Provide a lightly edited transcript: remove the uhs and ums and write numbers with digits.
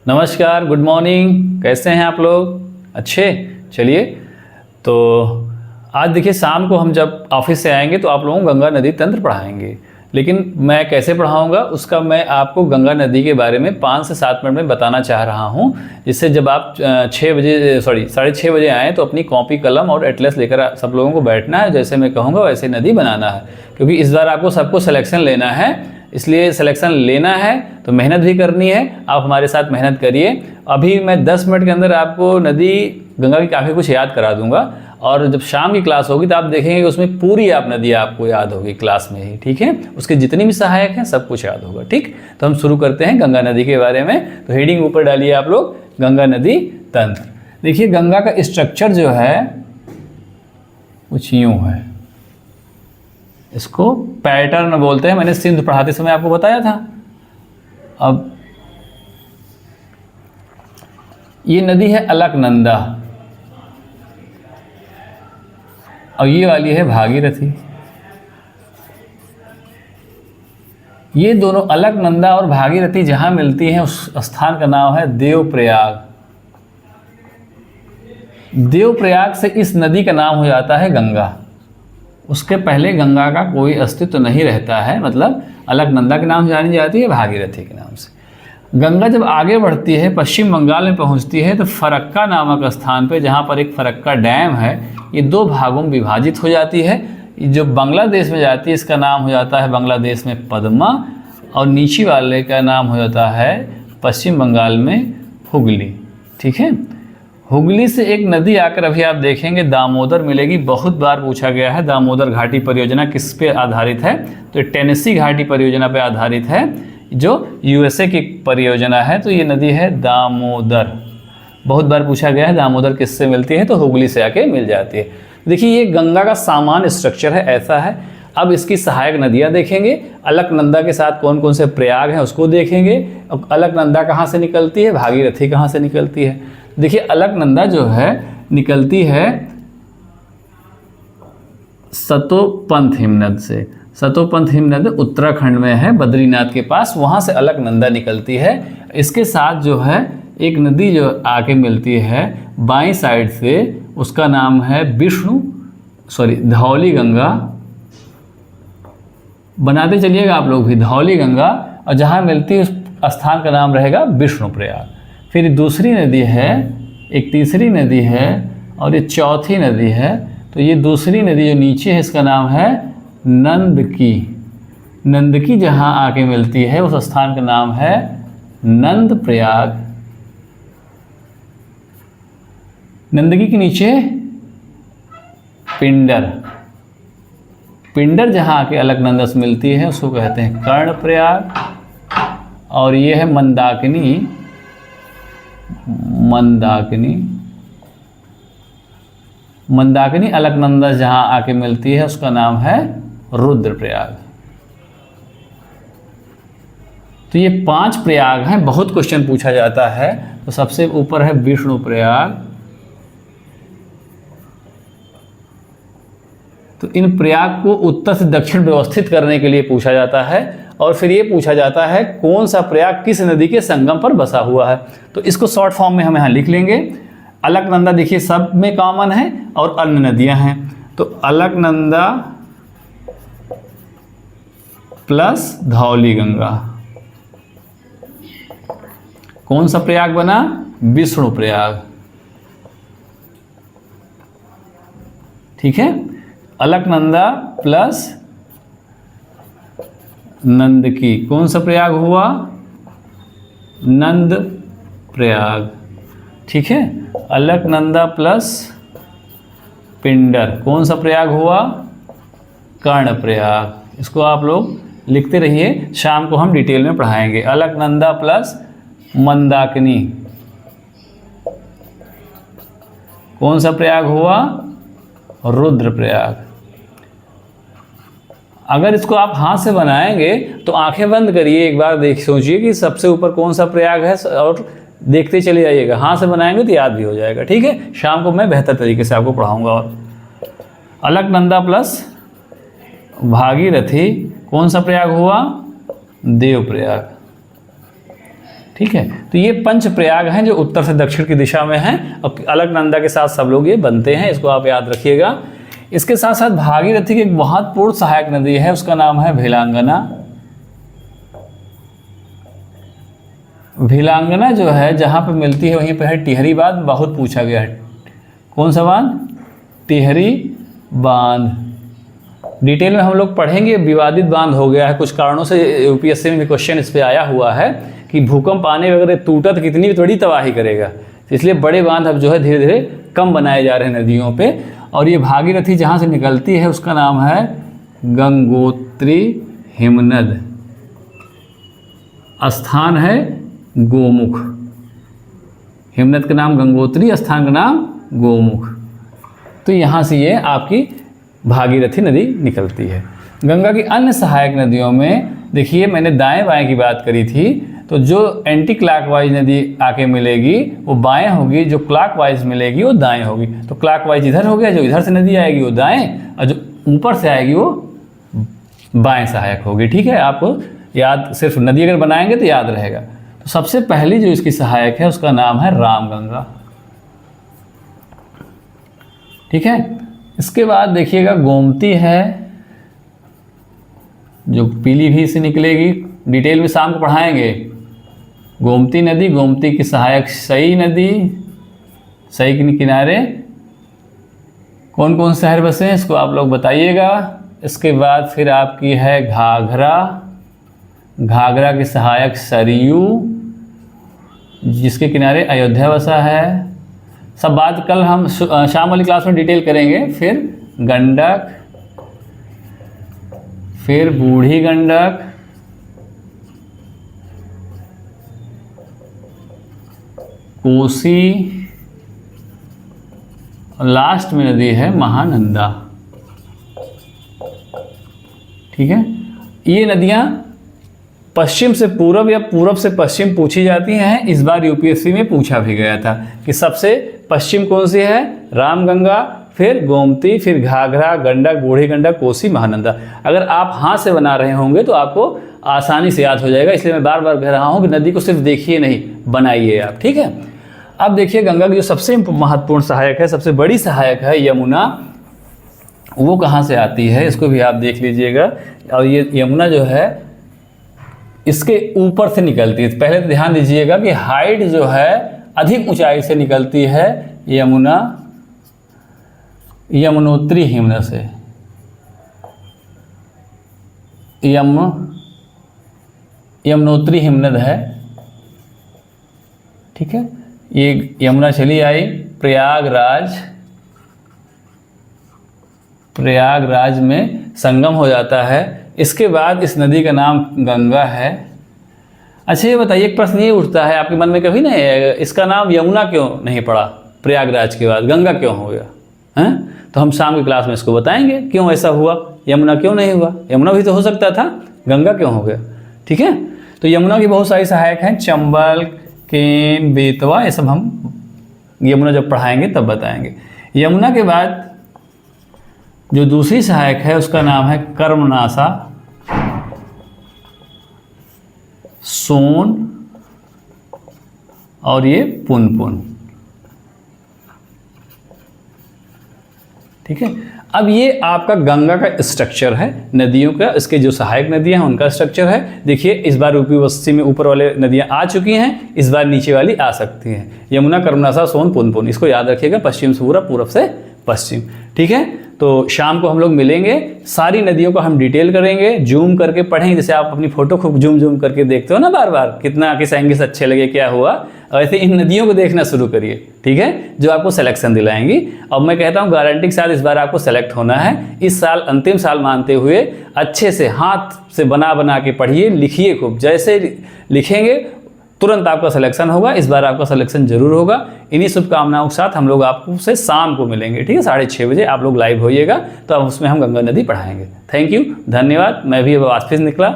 नमस्कार, good morning. कैसे हैं आप लोग? अच्छे। चलिए, तो आज देखिए शाम को हम जब ऑफिस से आएंगे तो आप लोगों को गंगा नदी तंत्र पढ़ाएंगे। लेकिन मैं कैसे पढ़ाऊंगा उसका मैं आपको गंगा नदी के बारे में 5 से 7 मिनट में बताना चाह रहा हूं, जिससे जब आप 6:30 बजे आएँ तो अपनी कॉपी कलम और एटलस लेकर सब लोगों को बैठना है। जैसे मैं कहूँगा वैसे नदी बनाना है, क्योंकि इस बार आपको सबको सिलेक्शन लेना है। इसलिए सिलेक्शन लेना है तो मेहनत भी करनी है। आप हमारे साथ मेहनत करिए। अभी मैं 10 मिनट के अंदर आपको नदी गंगा की काफ़ी कुछ याद करा दूंगा, और जब शाम की क्लास होगी तो आप देखेंगे कि उसमें पूरी आप नदी आपको याद होगी क्लास में ही। ठीक है, उसके जितनी भी सहायक हैं सब कुछ याद होगा। ठीक, तो हम शुरू करते हैं गंगा नदी के बारे में। तो हेडिंग ऊपर डालिए आप लोग, गंगा नदी तंत्र। देखिए, गंगा का स्ट्रक्चर जो है कुछ यूँ है। इसको पैटर्न बोलते हैं। मैंने सिंधु पढ़ाते समय आपको बताया था। अब ये नदी है अलकनंदा और ये वाली है भागीरथी। ये दोनों अलकनंदा और भागीरथी जहां मिलती हैं उस स्थान का नाम है देवप्रयाग। देवप्रयाग से इस नदी का नाम हो जाता है गंगा। उसके पहले गंगा का कोई अस्तित्व नहीं रहता है, मतलब अलकनंदा के नाम से जानी जाती है, भागीरथी के नाम से। गंगा जब आगे बढ़ती है, पश्चिम बंगाल में पहुंचती है, तो फरक्का नामक स्थान पे, जहां पर एक फरक्का डैम है, ये 2 भागों में विभाजित हो जाती है। जो बांग्लादेश में जाती है इसका नाम हो जाता है बांग्लादेश में पद्मा, और नीचे वाले का नाम हो जाता है पश्चिम बंगाल में हुगली। ठीक है, हुगली से एक नदी आकर अभी आप देखेंगे दामोदर मिलेगी। बहुत बार पूछा गया है दामोदर घाटी परियोजना किस पे आधारित है, तो टेनेसी घाटी परियोजना पे आधारित है, जो यूएसए की परियोजना है। तो ये नदी है दामोदर। बहुत बार पूछा गया है दामोदर किससे मिलती है, तो हुगली से आके मिल जाती है। देखिए, ये गंगा का सामान्य स्ट्रक्चर है, ऐसा है। अब इसकी सहायक नदियाँ देखेंगे। अलकनंदा के साथ कौन कौन से प्रयाग हैं उसको देखेंगे। अब अलकनंदा कहाँ से निकलती है, भागीरथी कहाँ से निकलती है। देखिए, अलकनंदा जो है निकलती है सतोपंथ हिमनद से। सतोपंथ हिमनद उत्तराखंड में है, बद्रीनाथ के पास, वहाँ से अलकनंदा निकलती है। इसके साथ जो है एक नदी जो आके मिलती है बाईं साइड से, उसका नाम है धौली गंगा। बनाते चलिएगा आप लोग भी, धौली गंगा। और जहाँ मिलती है उस स्थान का नाम रहेगा विष्णुप्रयाग। फिर दूसरी नदी है, एक तीसरी नदी है, और ये चौथी नदी है। तो ये दूसरी नदी जो नीचे है इसका नाम है नंदकी। नंदकी जहाँ आके मिलती है उस स्थान का नाम है नंदप्रयाग। नंदकी के नीचे पिंडर। पिंडर जहाँ आके अलकनंदा से मिलती है उसको कहते हैं कर्णप्रयाग। और ये है मंदाकिनी। मंदाकिनी अलकनंदा जहाँ आके मिलती है उसका नाम है रुद्रप्रयाग। तो ये 5 प्रयाग हैं। बहुत क्वेश्चन पूछा जाता है। तो सबसे ऊपर है विष्णुप्रयाग। तो इन प्रयाग को उत्तर से दक्षिण व्यवस्थित करने के लिए पूछा जाता है। और फिर ये पूछा जाता है कौन सा प्रयाग किस नदी के संगम पर बसा हुआ है। तो इसको शॉर्ट फॉर्म में हम यहाँ लिख लेंगे। अलकनंदा देखिए सब में कॉमन है, और अन्य नदियां हैं। तो अलकनंदा प्लस धौली गंगा। कौन सा प्रयाग बना? विष्णु प्रयाग। ठीक है, अलकनंदा प्लस नंदकी। कौन सा प्रयाग हुआ? नंद प्रयाग। ठीक है, अलकनंदा प्लस पिंडर। कौन सा प्रयाग हुआ? कर्णप्रयाग। इसको आप लोग लिखते रहिए, शाम को हम डिटेल में पढ़ाएंगे। अलकनंदा प्लस मंदाकिनी। कौन सा प्रयाग हुआ? रुद्रप्रयाग। अगर इसको आप हाथ से बनाएंगे तो आंखें बंद करिए, एक बार सोचिए कि सबसे ऊपर कौन सा प्रयाग है, और देखते चले जाइएगा। हाथ से बनाएंगे तो याद भी हो जाएगा। ठीक है, शाम को मैं बेहतर तरीके से आपको पढ़ाऊंगा। और अलकनंदा प्लस भागीरथी, कौन सा प्रयाग हुआ? देवप्रयाग। ठीक है, तो ये पंच प्रयाग हैं जो उत्तर से दक्षिण की दिशा में हैं और अलकनंदा के साथ सब लोग ये बनते हैं, इसको आप याद रखिएगा। इसके साथ साथ भागीरथी की एक महत्वपूर्ण सहायक नदी है, उसका नाम है भिलांगना। भिलांगना जो है जहाँ पे मिलती है वहीं पे है टिहरी बांध, बहुत पूछा गया है। कौन सा बांध? टिहरी बांध। डिटेल में हम लोग पढ़ेंगे, विवादित बांध हो गया है कुछ कारणों से, यूपीएससी में भी क्वेश्चन इस पे आया हुआ है कि भूकंप आने वगैरह टूटा तो कितनी बड़ी तबाही करेगा, इसलिए बड़े बांध अब जो है धीरे धीरे कम बनाए जा रहे हैं नदियों पे। और ये भागीरथी जहाँ से निकलती है उसका नाम है गंगोत्री हिमनद, स्थान है गोमुख। हिमनद का नाम गंगोत्री, स्थान का नाम गोमुख। तो यहाँ से ये आपकी भागीरथी नदी निकलती है। गंगा की अन्य सहायक नदियों में देखिए, मैंने दाएं बाएं की बात करी थी, तो जो एंटी क्लॉकवाइज नदी आके मिलेगी वो बाएं होगी, जो क्लॉकवाइज मिलेगी वो दाएं होगी। तो क्लॉकवाइज इधर हो गया, जो इधर से नदी आएगी वो दाएं, और जो ऊपर से आएगी वो बाएं सहायक होगी। ठीक है, आपको याद, सिर्फ नदी अगर बनाएंगे तो याद रहेगा। तो सबसे पहली जो इसकी सहायक है उसका नाम है रामगंगा। ठीक है, इसके बाद देखिएगा गोमती है, जो पीलीभीत से निकलेगी, डिटेल में शाम को पढ़ाएंगे। गोमती नदी, गोमती की सहायक सई नदी, सई के किनारे कौन कौन से शहर बसे हैं इसको आप लोग बताइएगा। इसके बाद फिर आपकी है घाघरा, घाघरा की सहायक सरयू, जिसके किनारे अयोध्या बसा है। सब बात कल हम शाम वाली क्लास में डिटेल करेंगे। फिर गंडक, फिर बूढ़ी गंडक, कोसी, और लास्ट में नदी है महानंदा। ठीक है, ये नदियां पश्चिम से पूर्व या पूर्व से पश्चिम पूछी जाती हैं। इस बार यूपीएससी में पूछा भी गया था कि सबसे पश्चिम कौन सी है? रामगंगा, फिर गोमती, फिर घाघरा, गंडक, बूढ़ी गंडक, कोसी, महानंदा। अगर आप हाथ से बना रहे होंगे तो आपको आसानी से याद हो जाएगा, इसलिए मैं बार बार कह रहा हूँ कि नदी को सिर्फ देखिए नहीं, बनाइए आप। ठीक है, अब देखिए गंगा की जो सबसे महत्वपूर्ण सहायक है, सबसे बड़ी सहायक है यमुना। वो कहाँ से आती है इसको भी आप देख लीजिएगा। और ये यमुना जो है इसके ऊपर से निकलती है। पहले तो ध्यान दीजिएगा कि हाइट जो है अधिक ऊंचाई से निकलती है यमुना, यमुनोत्री हिमनद से। यमुनोत्री हिमनद है। ठीक है, ये यमुना चली आई प्रयागराज में संगम हो जाता है। इसके बाद इस नदी का नाम गंगा है। अच्छा ये बताइए, एक प्रश्न ये उठता है आपके मन में कभी नहीं, इसका नाम यमुना क्यों नहीं पड़ा प्रयागराज के बाद, गंगा क्यों हो गया हैं? तो हम शाम की क्लास में इसको बताएंगे क्यों ऐसा हुआ, यमुना क्यों नहीं हुआ। यमुना भी तो हो सकता था, गंगा क्यों हो गया। ठीक है, तो यमुना की बहुत सारी सहायक हैं, चंबल, केन, बेतवा, ये सब हम यमुना जब पढ़ाएंगे तब बताएंगे। यमुना के बाद जो दूसरी सहायक है उसका नाम है कर्मनाशा, सोन और ये पुनपुन। ठीक है, अब ये आपका गंगा का स्ट्रक्चर है, नदियों का, इसके जो सहायक नदियां हैं उनका स्ट्रक्चर है। देखिए इस बार यूपीएससी में ऊपर वाले नदियां आ चुकी हैं, इस बार नीचे वाली आ सकती हैं। यमुना, कर्मनाशा, सोन, पुनपुन, इसको याद रखिएगा, पश्चिम से पूर्व, पूर्व से पश्चिम। ठीक है, तो शाम को हम लोग मिलेंगे, सारी नदियों को हम डिटेल करेंगे, जूम करके पढ़ेंगे। जैसे आप अपनी फोटो को जूम करके देखते हो ना बार बार, कितना किस एंगल से अच्छे लगे, क्या हुआ, वैसे इन नदियों को देखना शुरू करिए। ठीक है, जो आपको सिलेक्शन दिलाएंगी। अब मैं कहता हूँ गारंटी के साथ इस बार आपको सेलेक्ट होना है। इस साल अंतिम साल मानते हुए अच्छे से हाथ से बना के पढ़िए, लिखिए खूब। जैसे लिखेंगे तुरंत आपका सिलेक्शन होगा। इस बार आपका सिलेक्शन जरूर होगा। इन्हीं शुभकामनाओं के साथ हम लोग आपको से शाम को मिलेंगे। ठीक है, 6:30 बजे आप लोग लाइव होइएगा, तो अब उसमें हम गंगा नदी पढ़ाएंगे। थैंक यू, धन्यवाद। मैं भी अब ऑफिस निकला।